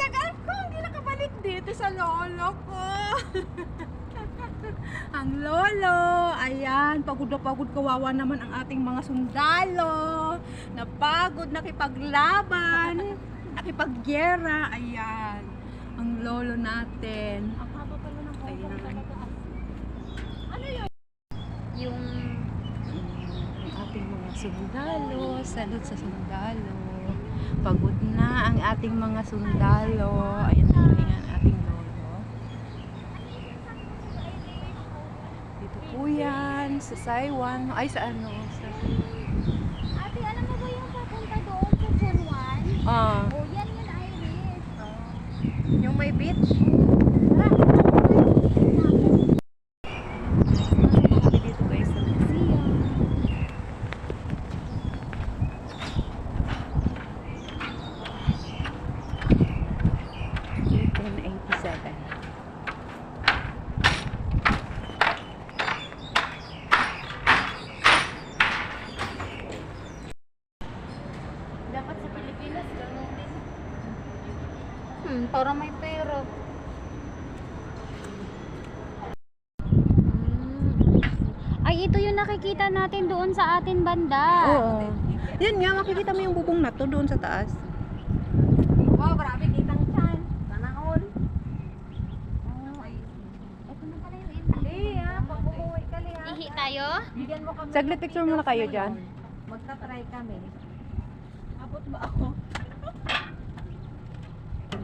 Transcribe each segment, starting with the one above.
Tagal ko, hindi nakabalik dito sa lolo ko. Ang lolo, ayan, pagod na pagod, kawawa naman ang ating mga sundalo. Napagod, nakipaglaban, nakipagyera, ayan. Ang lolo natin. Ang haba pala ng Ayan. Ano yun? Yung Ang ating mga sundalo, salud sa sundalo. Pagod na ang ating mga sundalo. Ayan ang pahinga ng ating lolo. Dito po yan, sa Saiwan. Ay, sa ano? Sa... ate, alam mo ba yung papunta doon sa Zone 1? Ah, O yan yun, Iris. yung may beach. Kami dito guys sa museum. 1887. Dapat sa Pilipinas, gano'n din. Para may pera. Ay, ito yung nakikita natin doon sa atin banda. Oo. Yan nga, makikita mo yung bubong na to doon sa taas. Wow, grabe, kitang chan. Sana all. Oh, ay. Ito na pala yung ihi. Hindi pag umuwi ka li ha. Ihi tayo? Bigyan mo kami. Saglit picture muna kayo dyan. Magta-try kami. Abot ba ako?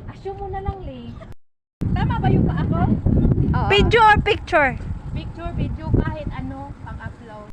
Assume mo na lang li. Tama ba yung pa ako? Oo. Picture. Picture, video, kahit ano, pang-upload.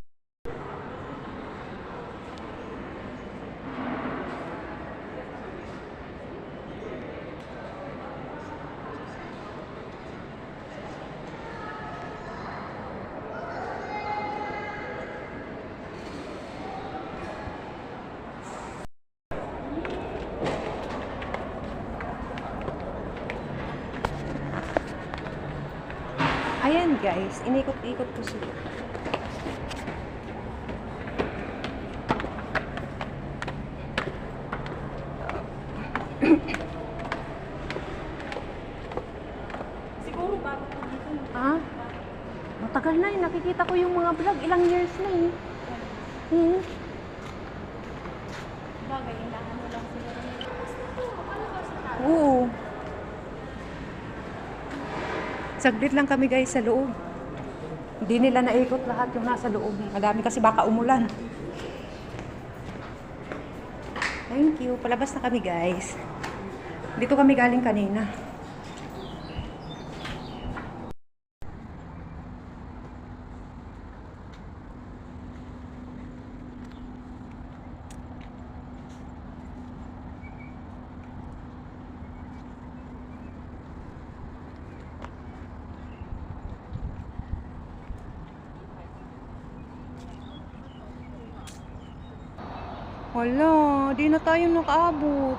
Ayan guys, inikot-ikot ko sila. Siguro bago ko dito. Ah? Matagal na eh. Nakikita ko yung mga vlog. Ilang years na eh. Hmm. Bagay, indahan mo lang sila. Oo. Saglit lang kami guys sa loob. Hindi nila naikot lahat yung nasa loob. Madami kasi baka umulan. Thank you. Palabas na kami guys. Dito kami galing kanina. Wala, di na tayo nakaabot.